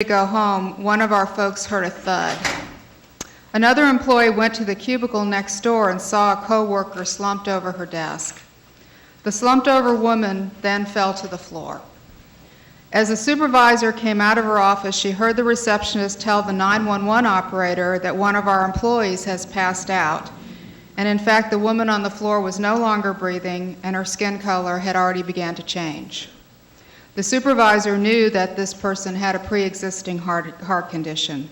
To go home, one of our folks heard a thud. Another employee went to the cubicle next door and saw a coworker slumped over her desk. The slumped over woman then fell to the floor. As the supervisor came out of her office, she heard the receptionist tell the 911 operator that one of our employees has passed out. And in fact, the woman on the floor was no longer breathing and her skin color had already begun to change. The supervisor knew that this person had a pre-existing heart condition.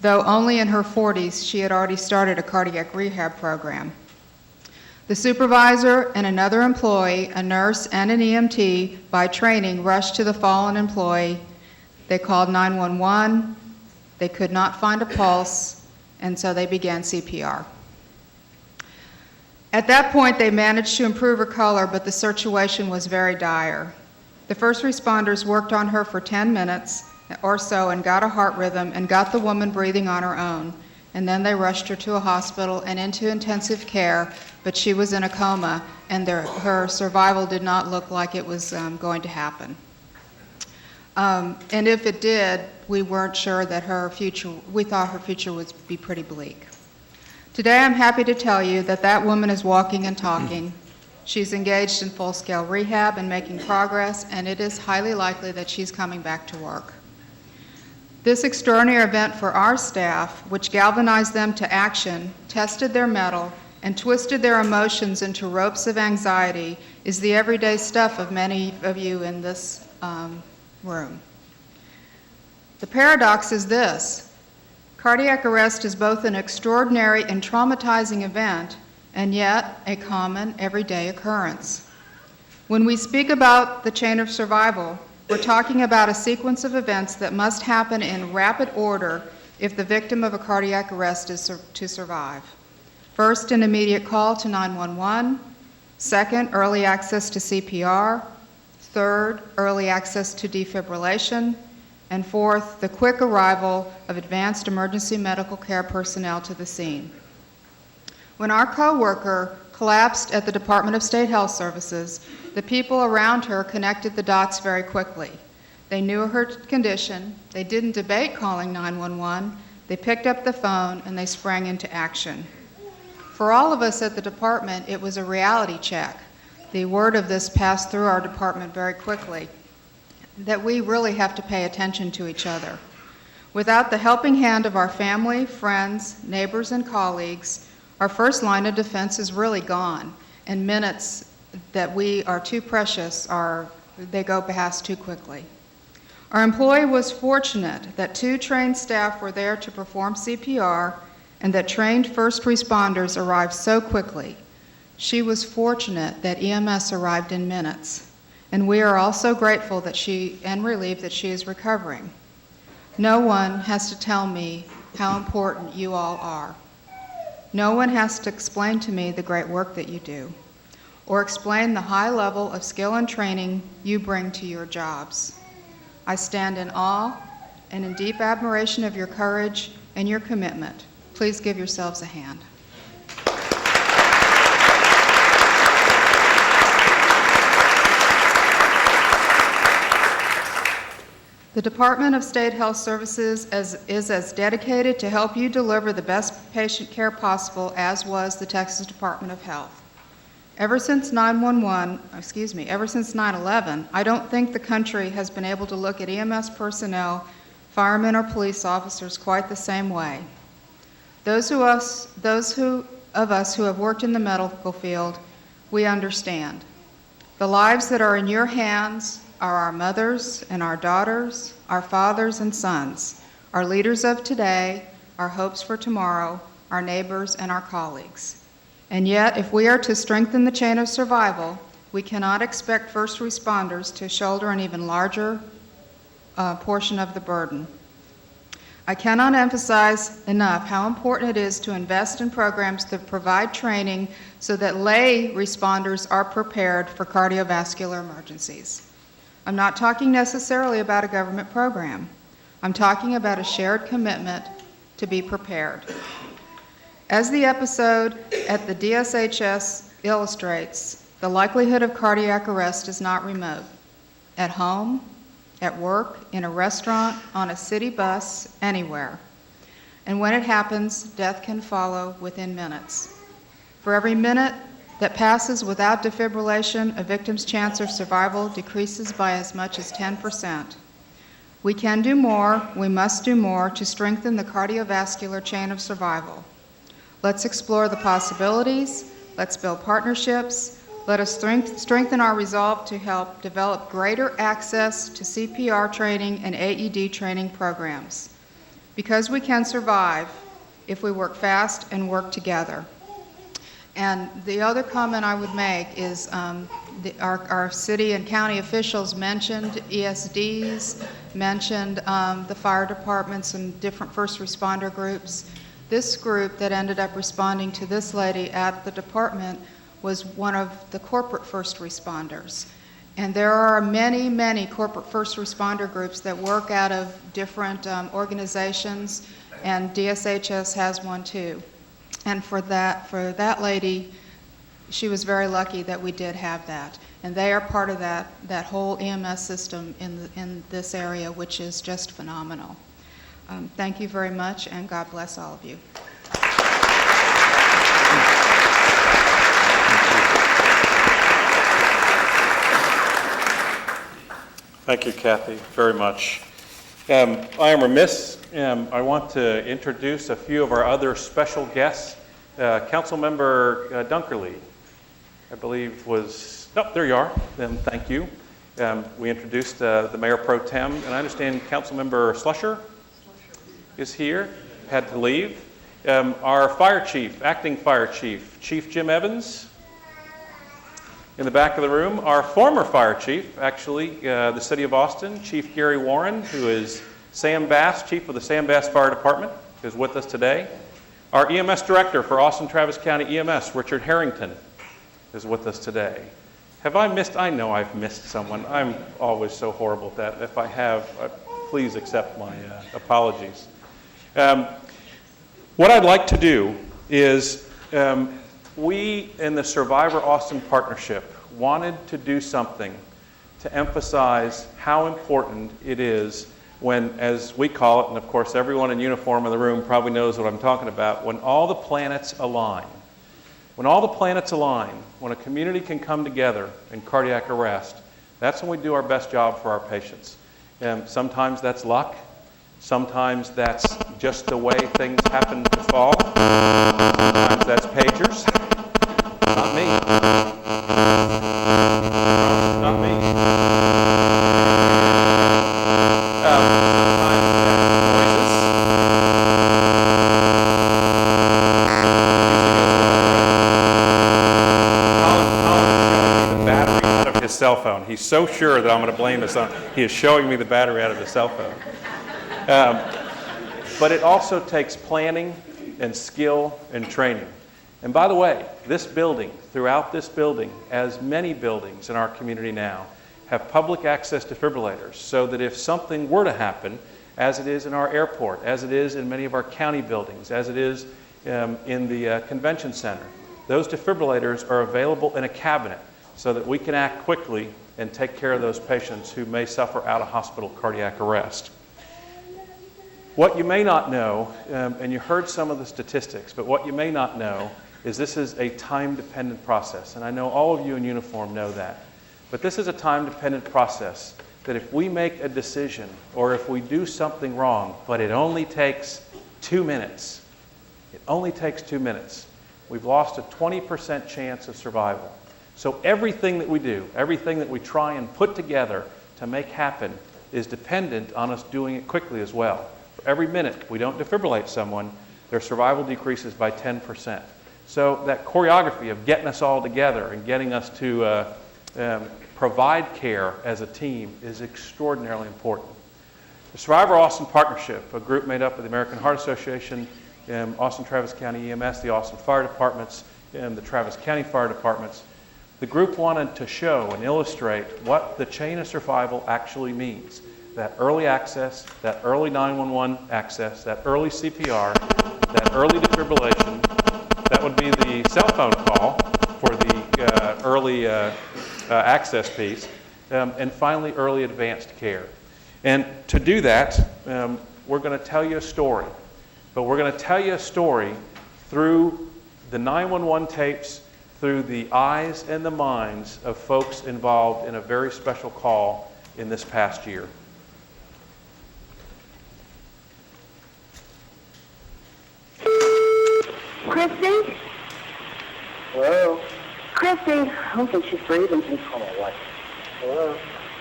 Though only in her 40s, she had already started a cardiac rehab program. The supervisor and another employee, a nurse and an EMT, by training, rushed to the fallen employee. They called 911. They could not find a pulse, and so they began CPR. At that point, they managed to improve her color, but the situation was very dire. The first responders worked on her for 10 minutes or so and got a heart rhythm and got the woman breathing on her own. And then they rushed her to a hospital and into intensive care, but she was in a coma and her survival did not look like it was going to happen. And if it did, we weren't sure that we thought her future would be pretty bleak. Today I'm happy to tell you that that woman is walking and talking. She's engaged in full-scale rehab and making progress, and it is highly likely that she's coming back to work. This extraordinary event for our staff, which galvanized them to action, tested their mettle, and twisted their emotions into ropes of anxiety, is the everyday stuff of many of you in this room. The paradox is this: cardiac arrest is both an extraordinary and traumatizing event, and yet a common, everyday occurrence. When we speak about the chain of survival, we're talking about a sequence of events that must happen in rapid order if the victim of a cardiac arrest is to survive. First, an immediate call to 911. Second, early access to CPR. Third, early access to defibrillation. And fourth, the quick arrival of advanced emergency medical care personnel to the scene. When our coworker collapsed at the Department of State Health Services, the people around her connected the dots very quickly. They knew her condition, they didn't debate calling 911, they picked up the phone and they sprang into action. For all of us at the department, it was a reality check. The word of this passed through our department very quickly, that we really have to pay attention to each other. Without the helping hand of our family, friends, neighbors, and colleagues, our first line of defense is really gone, and minutes that we are too precious they go past too quickly. Our employee was fortunate that 2 trained staff were there to perform CPR and that trained first responders arrived so quickly. She was fortunate that EMS arrived in minutes, and we are also grateful and relieved that she is recovering. No one has to tell me how important you all are. No one has to explain to me the great work that you do, or explain the high level of skill and training you bring to your jobs. I stand in awe and in deep admiration of your courage and your commitment. Please give yourselves a hand. The Department of State Health Services is as dedicated to help you deliver the best patient care possible as was the Texas Department of Health. Ever since 9/11, I don't think the country has been able to look at EMS personnel, firemen or police officers quite the same way. Those of us who have worked in the medical field, we understand. The lives that are in your hands are our mothers and our daughters, our fathers and sons, our leaders of today, our hopes for tomorrow, our neighbors and our colleagues. And yet, if we are to strengthen the chain of survival, we cannot expect first responders to shoulder an even larger portion of the burden. I cannot emphasize enough how important it is to invest in programs that provide training so that lay responders are prepared for cardiovascular emergencies. I'm not talking necessarily about a government program. I'm talking about a shared commitment to be prepared. As the episode at the DSHS illustrates, the likelihood of cardiac arrest is not remote. At home, at work, in a restaurant, on a city bus, anywhere. And when it happens, death can follow within minutes. For every minute that passes without defibrillation, a victim's chance of survival decreases by as much as 10%. We can do more, we must do more to strengthen the cardiovascular chain of survival. Let's explore the possibilities, let's build partnerships, let us strengthen our resolve to help develop greater access to CPR training and AED training programs. Because we can survive if we work fast and work together. And the other comment I would make is our city and county officials mentioned ESDs, mentioned the fire departments and different first responder groups. This group that ended up responding to this lady at the department was one of the corporate first responders. And there are many, many corporate first responder groups that work out of different organizations, and DSHS has one too. And for that lady, she was very lucky that we did have that. And they are part of that whole EMS system in this area, which is just phenomenal. Thank you very much, and God bless all of you. Thank you, Kathy, very much. I am remiss. I want to introduce a few of our other special guests. Councilmember Dunkerley, I believe was, oh, there you are, then thank you. We introduced the Mayor Pro Tem, and I understand Councilmember Slusher is here, had to leave. Our Fire Chief, Acting Fire Chief, Chief Jim Evans. In the back of the room, our former fire chief, actually, the City of Austin, Chief Gary Warren, who is Sam Bass, Chief of the Sam Bass Fire Department, is with us today. Our EMS Director for Austin Travis County EMS, Richard Harrington, is with us today. Have I missed? I know I've missed someone. I'm always so horrible at that. If I have, please accept my apologies. What I'd like to do is we in the Survivor Austin Partnership wanted to do something to emphasize how important it is when, as we call it, and of course everyone in uniform in the room probably knows what I'm talking about, when all the planets align. When all the planets align, when a community can come together in cardiac arrest, that's when we do our best job for our patients. Sometimes that's luck. Sometimes that's just the way things happen to fall. Sometimes that's pagers. Not me. Not me. Cell phone. He's so sure that I'm going to blame this on. He is showing me the battery out of his cell phone. But it also takes planning and skill and training. And by the way, this building, throughout this building, as many buildings in our community now, have public access defibrillators so that if something were to happen, as it is in our airport, as it is in many of our county buildings, as it is in the convention center, those defibrillators are available in a cabinet so that we can act quickly and take care of those patients who may suffer out-of-hospital cardiac arrest. What you may not know, and you heard some of the statistics, but what you may not know is this is a time-dependent process, and I know all of you in uniform know that. But this is a time-dependent process that if we make a decision or if we do something wrong, but it only takes 2 minutes, it only takes 2 minutes, we've lost a 20% chance of survival. So everything that we do, everything that we try and put together to make happen is dependent on us doing it quickly as well. For every minute we don't defibrillate someone, their survival decreases by 10%. So that choreography of getting us all together and getting us to provide care as a team is extraordinarily important. The Survivor Austin Partnership, a group made up of the American Heart Association, Austin Travis County EMS, the Austin Fire Departments, and the Travis County Fire Departments, the group wanted to show and illustrate what the chain of survival actually means. That early access, that early 911 access, that early CPR, that early defibrillation, that would be the cell phone call for the early access piece, and finally early advanced care. And to do that, we're going to tell you a story. But we're going to tell you a story through the 911 tapes, through the eyes and the minds of folks involved in a very special call in this past year. Christi? Hello? Christi? I don't think she's breathing. Hold on, what? Hello?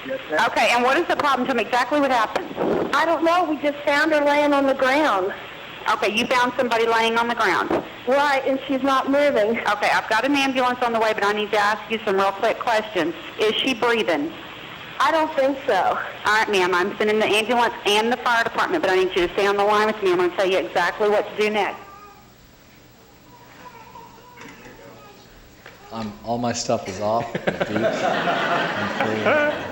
Yes, ma'am? Okay, and what is the problem? Tell me exactly what happened. I don't know. We just found her laying on the ground. Okay, you found somebody laying on the ground. Right, and she's not moving. Okay, I've got an ambulance on the way, but I need to ask you some real quick questions. Is she breathing? I don't think so. All right, ma'am, I'm sending the ambulance and the fire department, but I need you to stay on the line with me. I'm going to tell you exactly what to do next. All my stuff is off. The beeps. I'm free.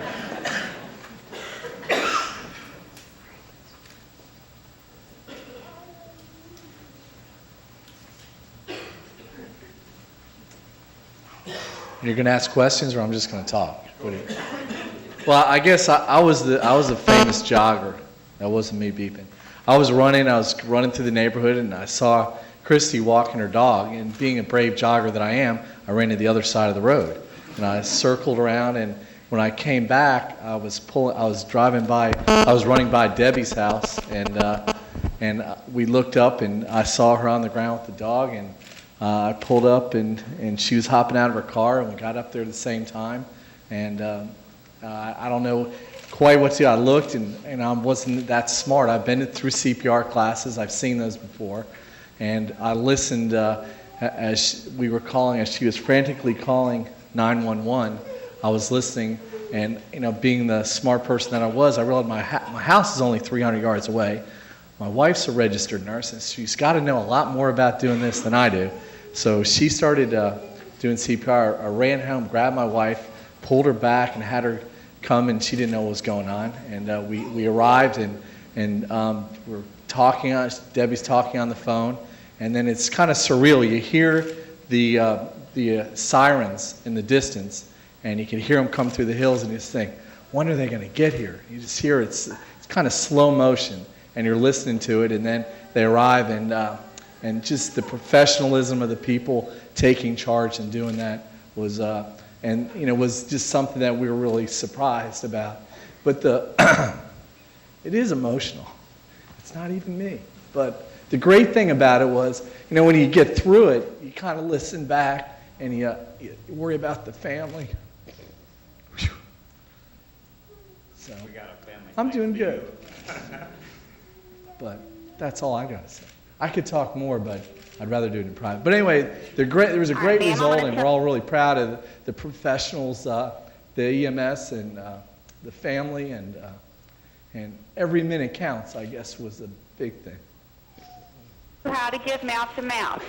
You're going to ask questions, or I'm just going to talk? Well, I guess I was a famous jogger. That wasn't me beeping. I was running through the neighborhood, and I saw Christi walking her dog. And being a brave jogger that I am, I ran to the other side of the road, and I circled around. And when I came back, I was running by Debbie's house, and we looked up, and I saw her on the ground with the dog, and I pulled up, and she was hopping out of her car, and we got up there at the same time. And I don't know quite what to do. I looked, and I wasn't that smart. I've been through CPR classes. I've seen those before. And I listened as she was frantically calling 911. I was listening, and being the smart person that I was, I realized my house is only 300 yards away. My wife's a registered nurse, and she's got to know a lot more about doing this than I do. So she started doing CPR. I ran home, grabbed my wife, pulled her back, and had her come, and she didn't know what was going on. And we arrived, and we're talking. Debbie's talking on the phone, and then it's kind of surreal. You hear the sirens in the distance, and you can hear them come through the hills, and you just think, when are they going to get here? You just hear it's kind of slow motion, and you're listening to it, and then they arrive, and just the professionalism of the people taking charge and doing that was was just something that we were really surprised about. But it is emotional. It's not even me. But the great thing about it was, when you get through it, you kind of listen back and you worry about the family. Whew. So We got a family. I'm doing good. But that's all I got to say. I could talk more, but I'd rather do it in private. But anyway, there was a great result, and we're all really proud of the professionals, the EMS, and the family, and every minute counts, I guess, was a big thing. How to give mouth to mouth.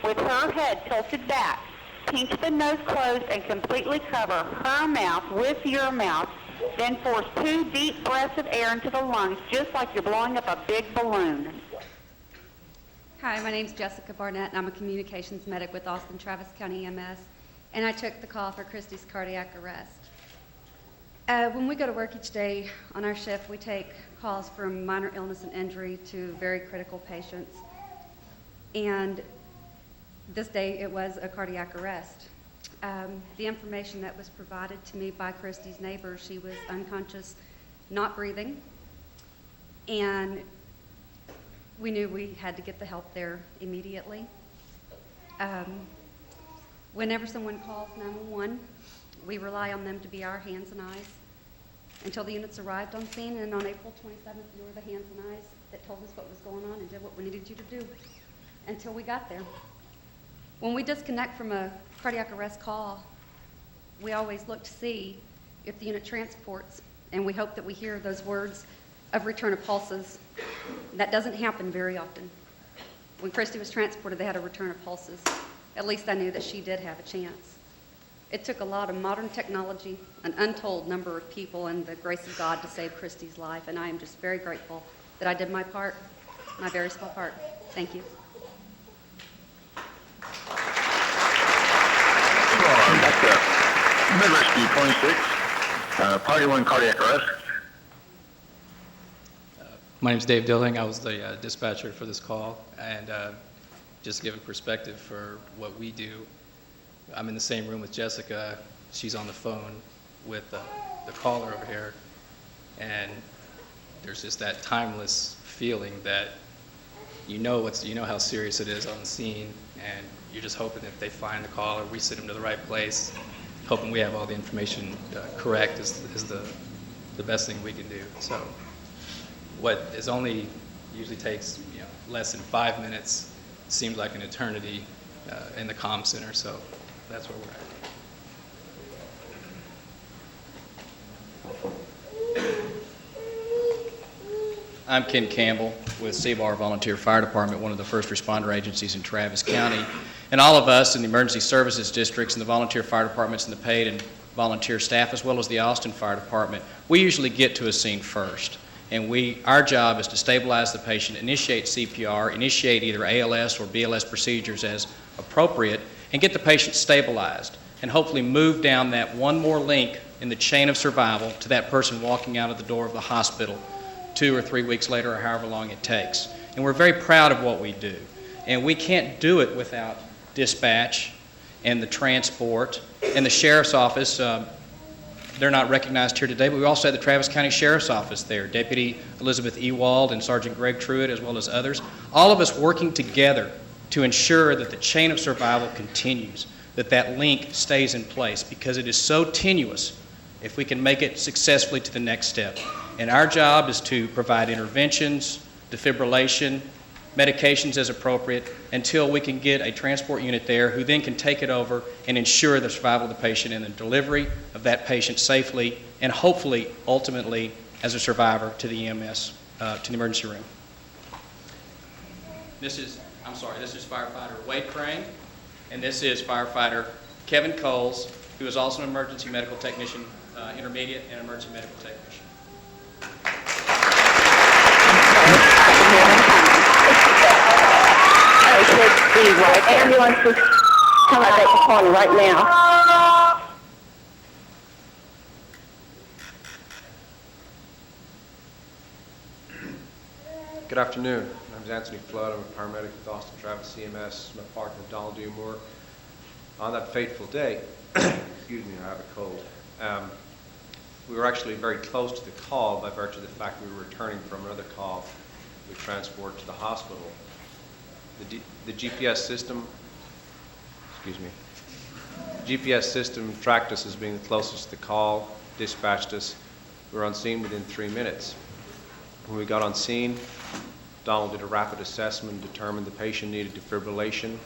With her head tilted back, pinch the nose closed and completely cover her mouth with your mouth. Then force 2 deep breaths of air into the lungs, just like you're blowing up a big balloon. Hi, my name's Jessica Barnett, and I'm a communications medic with Austin Travis County EMS, and I took the call for Christi's cardiac arrest. When we go to work each day on our shift, we take calls from minor illness and injury to very critical patients. And this day it was a cardiac arrest. The information that was provided to me by Christi's neighbor, she was unconscious, not breathing, and we knew we had to get the help there immediately. Whenever someone calls 911, we rely on them to be our hands and eyes until the units arrived on scene, and on April 27th, you were the hands and eyes that told us what was going on and did what we needed you to do until we got there. When we disconnect from a cardiac arrest call, we always look to see if the unit transports, and we hope that we hear those words of return of pulses. That doesn't happen very often. When Christi was transported, they had a return of pulses. At least I knew that she did have a chance. It took a lot of modern technology, an untold number of people, and the grace of God to save Christi's life, and I am just very grateful that I did my part, my very small part. Thank you. Mid-rescue 26, party 1 cardiac arrest. My name's Dave Dilling. I was the dispatcher for this call, and just to give a perspective for what we do, I'm in the same room with Jessica. She's on the phone with the caller over here, and there's just that timeless feeling that you know how serious it is on the scene, and you're just hoping that they find the caller, we send them to the right place, hoping we have all the information correct is the best thing we can do. So what is only usually takes less than 5 minutes seems like an eternity in the comm center. So that's where we're at. I'm Ken Campbell with Seabar Volunteer Fire Department, one of the first responder agencies in Travis County. And all of us in the emergency services districts and the volunteer fire departments and the paid and volunteer staff, as well as the Austin Fire Department, we usually get to a scene first. And our job is to stabilize the patient, initiate CPR, initiate either ALS or BLS procedures as appropriate, and get the patient stabilized, and hopefully move down that one more link in the chain of survival to that person walking out of the door of the hospital 2 or 3 weeks later, or however long it takes. And we're very proud of what we do. And we can't do it without dispatch and the transport and the sheriff's office. They're not recognized here today, but we also have the Travis County Sheriff's Office there, Deputy Elizabeth Ewald and Sergeant Greg Truitt, as well as others. All of us working together to ensure that the chain of survival continues, that link stays in place, because it is so tenuous if we can make it successfully to the next step. And our job is to provide interventions, defibrillation, medications as appropriate, until we can get a transport unit there who then can take it over and ensure the survival of the patient and the delivery of that patient safely and hopefully, ultimately, as a survivor to the EMS, to the emergency room. This is firefighter Wade Crane, and this is firefighter Kevin Coles, who is also an emergency medical technician, intermediate and emergency medical technician. The ambulance is coming back the corner right now. Good afternoon. My name is Anthony Flood. I'm a paramedic with Austin Travis CMS. My partner, Donald D. Moore. On that fateful day, excuse me, I have a cold. We were actually very close to the call by virtue of the fact we were returning from another call with transport to the hospital. The GPS system, GPS system tracked us as being the closest to the call, dispatched us. We were on scene within 3 minutes. When we got on scene, Donald did a rapid assessment, determined the patient needed defibrillation,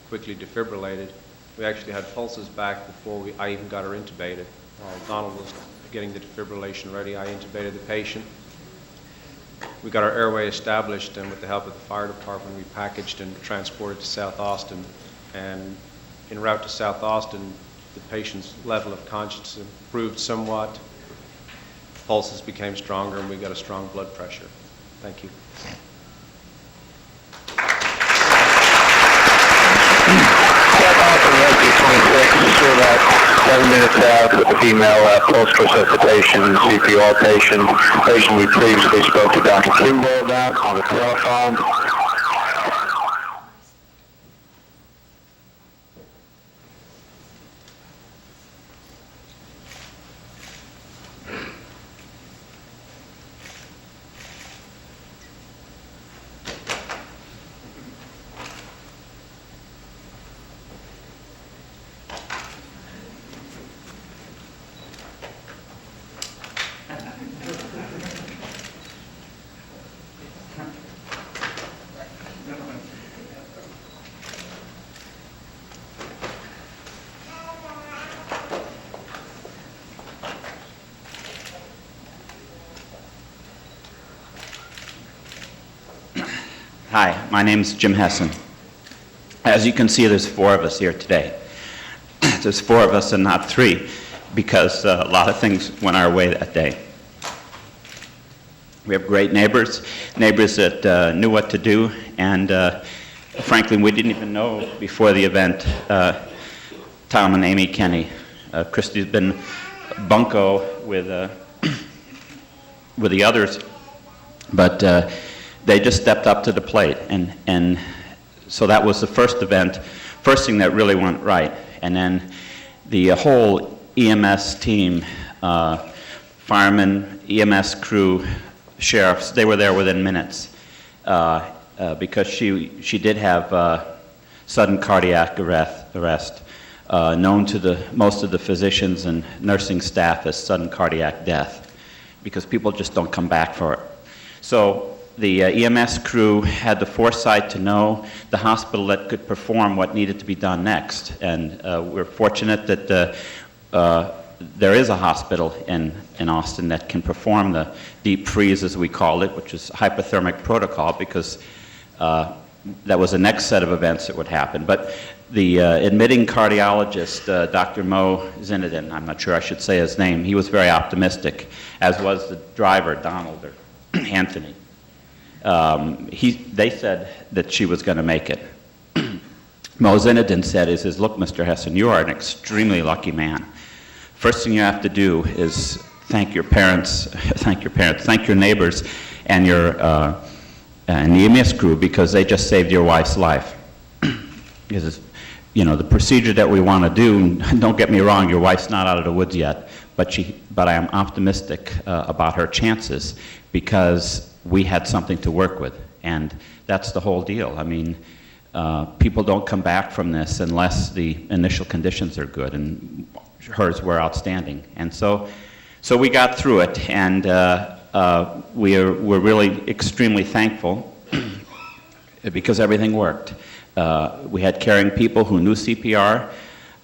quickly defibrillated. We actually had pulses back before I even got her intubated. While Donald was getting the defibrillation ready, I intubated the patient. We got our airway established, and with the help of the fire department, we packaged and transported to South Austin. And en route to South Austin, the patient's level of consciousness improved somewhat. Pulses became stronger, and we got a strong blood pressure. Thank you. South about 7 minutes out with the female pulse resuscitation CPR patient we previously spoke to Dr. Kimball about on the telephone. Hi, my name is Jim Hesson. As you can see, there's 4 of us here today. There's 4 of us and not 3, because a lot of things went our way that day. We have great neighbors that knew what to do, and frankly, we didn't even know before the event Tom and Amy Kenny. Christi's been bunco with the others, But they just stepped up to the plate, and so that was the first event, first thing that really went right. And then the whole EMS team, firemen, EMS crew, sheriffs, they were there within minutes because she did have sudden cardiac arrest, known to most of the physicians and nursing staff as sudden cardiac death, because people just don't come back for it. So the EMS crew had the foresight to know the hospital that could perform what needed to be done next. And we're fortunate that there is a hospital in Austin that can perform the deep freeze, as we called it, which is hypothermic protocol, because that was the next set of events that would happen. But the admitting cardiologist, Dr. Mo Zinedine, I'm not sure I should say his name, he was very optimistic, as was the driver, Donald, or Anthony. They said that she was going to make it. Mo Zinedine said, look, Mr. Hesson, you are an extremely lucky man. First thing you have to do is thank your parents, thank your neighbors, and and the EMS crew, because they just saved your wife's life. Because, the procedure that we want to do, don't get me wrong, your wife's not out of the woods yet, but I am optimistic about her chances, because we had something to work with, and that's the whole deal. I mean, people don't come back from this unless the initial conditions are good, and hers were outstanding. And so we got through it, and we're really extremely thankful because everything worked. We had caring people who knew CPR.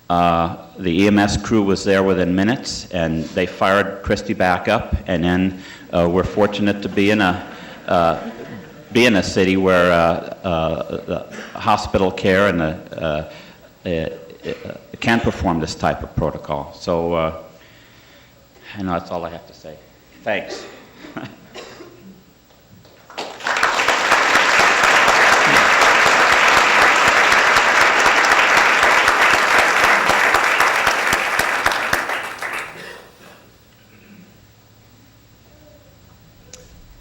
The EMS crew was there within minutes, and they fired Christi back up, and then we're fortunate to be in a city where the hospital care and can perform this type of protocol. So I know that's all I have to say. Thanks.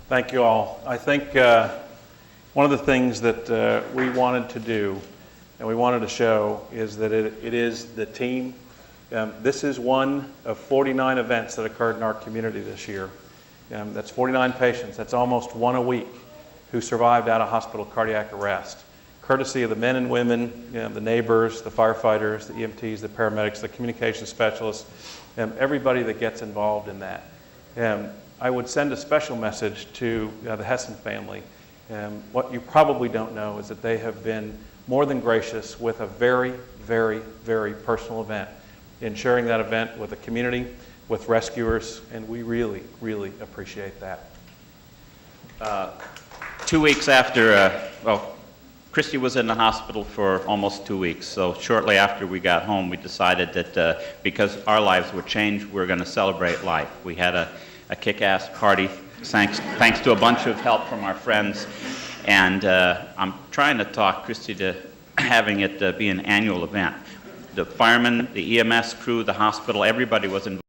Thank you all. I think one of the things that we wanted to do and we wanted to show is that it is the team. This is one of 49 events that occurred in our community this year. That's 49 patients. That's almost one a week who survived out of hospital cardiac arrest, courtesy of the men and women, the neighbors, the firefighters, the EMTs, the paramedics, the communication specialists, everybody that gets involved in that. I would send a special message to the Hesson family. What you probably don't know is that they have been more than gracious with a very, very, very personal event in sharing that event with the community, with rescuers, and we really, really appreciate that. 2 weeks after, Christi was in the hospital for almost 2 weeks, so shortly after we got home, we decided that because our lives were changed, we were going to celebrate life. We had a kick-ass party, thanks to a bunch of help from our friends. And I'm trying to talk Christi to having it be an annual event. The firemen, the EMS crew, the hospital, everybody was involved.